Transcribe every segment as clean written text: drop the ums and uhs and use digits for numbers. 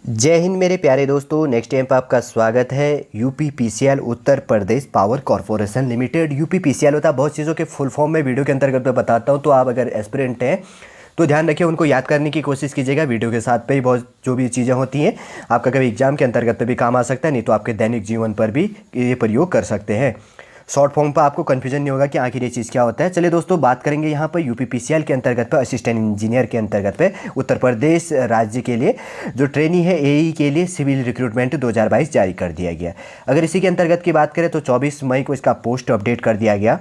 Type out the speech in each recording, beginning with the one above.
जय हिंद मेरे प्यारे दोस्तों। नेक्स्ट टाइम पर आपका स्वागत है। UPPCL Uttar Pradesh power corporation limited. UPPCL होता है बहुत चीज़ों के फुल फॉर्म में वीडियो के अंतर्गत मैं बताता हूं, तो आप अगर एस्पिरेंट हैं तो ध्यान रखिए, उनको याद करने की कोशिश कीजिएगा। वीडियो के साथ पे ही बहुत जो भी चीज़ें होती हैं आपका कभी एग्जाम के अंतर्गत पे भी काम आ सकता है, नहीं तो आपके दैनिक जीवन पर भी ये प्रयोग कर सकते हैं। शॉर्ट फॉर्म पर आपको कन्फ्यूजन नहीं होगा कि आखिर ये चीज़ क्या होता है। चलिए दोस्तों, बात करेंगे यहाँ पर यूपीपीसीएल के अंतर्गत पे असिस्टेंट इंजीनियर के अंतर्गत पे उत्तर प्रदेश राज्य के लिए जो ट्रेनी है एई के लिए सिविल रिक्रूटमेंट 2022 जारी कर दिया गया। अगर इसी के अंतर्गत की बात करें तो 24 मई को इसका पोस्ट अपडेट कर दिया गया।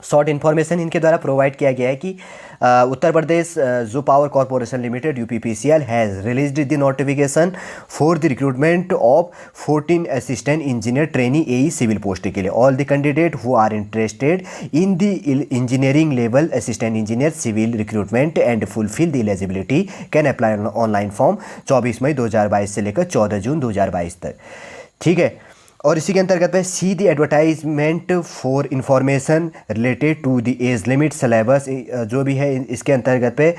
शॉर्ट इन्फॉर्मेशन इनके द्वारा प्रोवाइड किया गया है कि उत्तर प्रदेश जो power corporation limited UPPCL has released the notification for the recruitment of 14 assistant engineer trainee AE civil post के लिए। All the candidate who are interested in the engineering level assistant engineer civil recruitment and fulfil the eligibility can apply online form 24 मई 2022 से लेकर 14 जून 2022 तक। ठीक है, और इसी के अंतर्गत पे see the advertisement for information related to the age limit syllabus जो भी है इसके अंतर्गत पे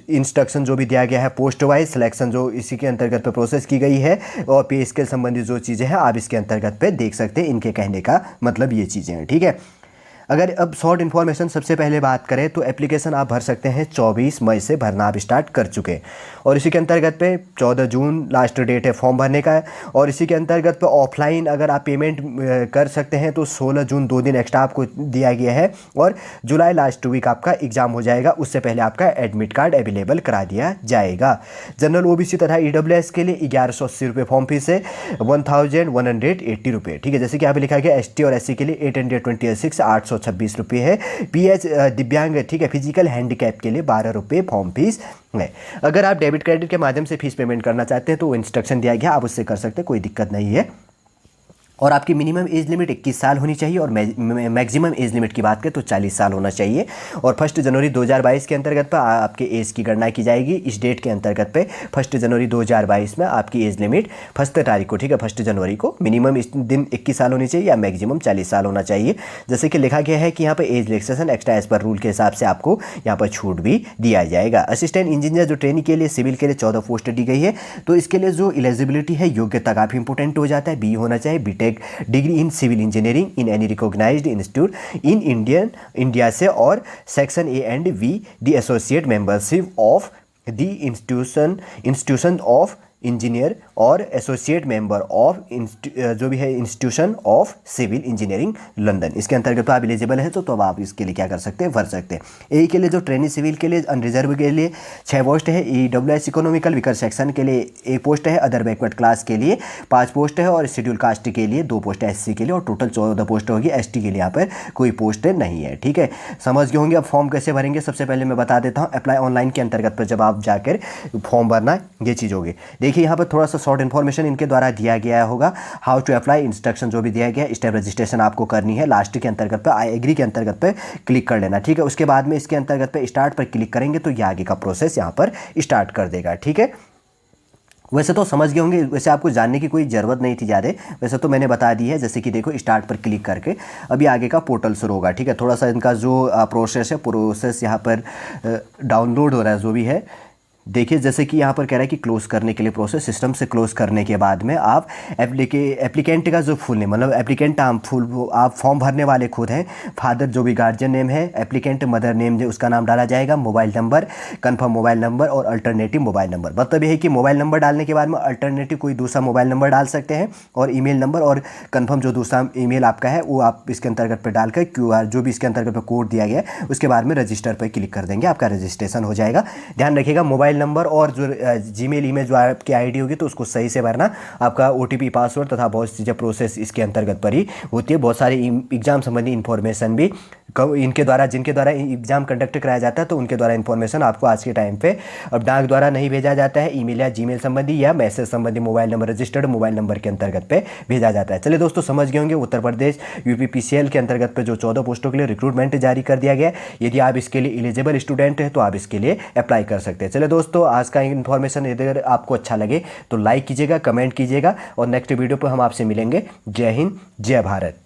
इंस्ट्रक्शन जो भी दिया गया है, पोस्ट वाइज सिलेक्शन जो इसी के अंतर्गत पे प्रोसेस की गई है, और पे स्केल संबंधी जो चीज़ें हैं आप इसके अंतर्गत पे देख सकते हैं। इनके कहने का मतलब ये चीज़ें हैं। ठीक है, अगर अब शॉर्ट इन्फॉर्मेशन सबसे पहले बात करें तो एप्लीकेशन आप भर सकते हैं 24 मई से भरना आप स्टार्ट कर चुके हैं, और इसी के अंतर्गत पे 14 जून लास्ट डेट है फॉर्म भरने का। और इसी के अंतर्गत पे ऑफलाइन अगर आप पेमेंट कर सकते हैं तो 16 जून 2 दिन एक्स्ट्रा आपको दिया गया है, और जुलाई लास्ट वीक आपका एग्ज़ाम हो जाएगा, उससे पहले आपका एडमिट कार्ड अवेलेबल करा दिया जाएगा। जनरल ओबीसी तथा ईडब्ल्यूएस के लिए 1180 रुपये फॉर्म फीस है, 1180 रुपये। ठीक है, जैसे कि यहाँ पे लिखा गया एसटी और एससी के लिए 826 826 रुपये है। पीएच दिव्यांग, ठीक है, फिजिकल हैंडीकैप के लिए 12 रुपये फॉर्म फीस है। अगर आप डेबिट क्रेडिट के माध्यम से फीस पेमेंट करना चाहते हैं तो वो इंस्ट्रक्शन दिया गया, आप उससे कर सकते हैं, कोई दिक्कत नहीं है। और आपकी मिनिमम एज लिमिट 21 साल होनी चाहिए, और मैक्सिमम एज लिमिट की बात करें तो 40 साल होना चाहिए। और 1 जनवरी 2022 के अंतर्गत पर आपके एज की गणना की जाएगी। इस डेट के अंतर्गत पे 1 जनवरी 2022 में आपकी एज लिमिट 1 तारीख को, ठीक है, 1 जनवरी को मिनिमम इस दिन 21 साल होनी चाहिए या मैक्सिमम 40 साल होना चाहिए। जैसे कि लिखा गया है कि यहाँ पर एज रिलैक्सेशन एक्स्ट्रा एज पर रूल के हिसाब से आपको यहाँ पर छूट भी दिया जाएगा। असिस्टेंट इंजीनियर जो ट्रेनिंग के लिए सिविल के लिए 14 पोस्ट दी गई है, तो इसके लिए जो एलिजिबिलिटी है, योग्यता काफ़ी इंपॉर्टेंट हो जाता है। बी होना चाहिए BTech degree in civil engineering in any recognised institute in India से, और section A and B the associate membership of the institution of engineer और एसोसिएट मेंबर ऑफ जो भी है institution of civil engineering London. इसके अंतर्गत तो आप एलिजिबल है तो आप इसके लिए क्या कर सकते हैं, भर सकते हैं। ए के लिए जो ट्रेनी सिविल के लिए अनरिजर्व के लिए 6 पोस्ट है, ईडब्ल्यूएस इकोनॉमिकल वीकर सेक्शन के लिए 1 पोस्ट है, अदर बैकवर्ड क्लास के लिए 5 पोस्ट है, और शेड्यूल कास्ट के लिए 2 पोस्ट है एससी के लिए, और टोटल 14 पोस्ट होगी। एसटी के लिए यहाँ पर कोई पोस्ट नहीं है। ठीक है, समझ गए होंगे। अब फॉर्म कैसे भरेंगे सबसे पहले मैं बता देता हूँ। अप्लाई ऑनलाइन के अंतर्गत पर जब आप जाकर फॉर्म भरना, ये चीज़ होगी। देखिए यहाँ पर थोड़ा सा शॉर्ट इन्फॉर्मेशन इनके द्वारा दिया गया होगा। हाउ टू अप्लाई इंस्ट्रक्शन जो भी दिया गया, स्टेप रजिस्ट्रेशन आपको करनी है। लास्ट के अंतर्गत पे आई एग्री के अंतर्गत पे क्लिक कर लेना। ठीक है, उसके बाद में इसके अंतर्गत पे स्टार्ट पर क्लिक करेंगे तो ये आगे का प्रोसेस यहाँ पर स्टार्ट कर देगा। ठीक है, वैसे तो समझ गए होंगे, वैसे आपको जानने की कोई ज़रूरत नहीं थी ज़्यादा, वैसे तो मैंने बता दी है। जैसे कि देखो स्टार्ट पर क्लिक करके अभी आगे का पोर्टल शुरू होगा। ठीक है, थोड़ा सा इनका जो प्रोसेस यहाँ पर डाउनलोड हो रहा है जो भी है। देखिए जैसे कि यहाँ पर कह रहा है कि क्लोज़ करने के लिए प्रोसेस, सिस्टम से क्लोज़ करने के बाद में आप एप्लीकेंट का जो फुल नेम, मतलब एप्लीकेंट आप फॉर्म भरने वाले खुद हैं, फादर जो भी गार्जियन नेम है, एप्लीकेंट मदर नेम जो उसका नाम डाला जाएगा, mobile number, confirm mobile number और अल्टरनेटिव मोबाइल नंबर। मतलब ये है कि मोबाइल नंबर डालने के बाद में अल्टरनेटिव कोई दूसरा मोबाइल नंबर डाल सकते हैं, और ईमेल नंबर और कन्फर्म जो दूसरा ईमेल आपका है वो आप इसके अंतर्गत पर डालकर QR जो भी इसके अंतर्गत पर कोड दिया गया है उसके बाद में रजिस्टर पर क्लिक कर देंगे, आपका रजिस्ट्रेशन हो जाएगा। ध्यान रखिएगा मोबाइल नंबर और जो जीमेल ईमेल जो आपकी आईडी होगी तो उसको सही से भरना। आपका OTP पासवर्ड तथा बहुत चीज़ें प्रोसेस इसके अंतर्गत पर ही होती है। बहुत सारी एग्जाम संबंधी इन्फॉर्मेशन भी इनके द्वारा, जिनके द्वारा एग्जाम कंडक्ट कराया जाता है तो उनके द्वारा इन्फॉर्मेशन आपको आज के टाइम पे अब डाक द्वारा नहीं भेजा जाता है, ईमेल या जीमेल संबंधी या मैसेज संबंधी mobile number, registered mobile number के अंतर्गत पे भेजा जाता है। चलिए दोस्तों, समझ गए होंगे उत्तर प्रदेश यूपीपीसीएल के अंतर्गत पे जो 14 पोस्टों के लिए रिक्रूटमेंट जारी कर दिया गया है। यदि आप इसके लिए एलिजिबल स्टूडेंट है तो आप इसके लिए अप्लाई कर सकते हैं। चलिए दोस्तों, आज का इन्फॉर्मेशन यदि अगर आपको अच्छा लगे तो लाइक कीजिएगा, कमेंट कीजिएगा, और नेक्स्ट वीडियो पर हम आपसे मिलेंगे। जय हिंद, जय भारत।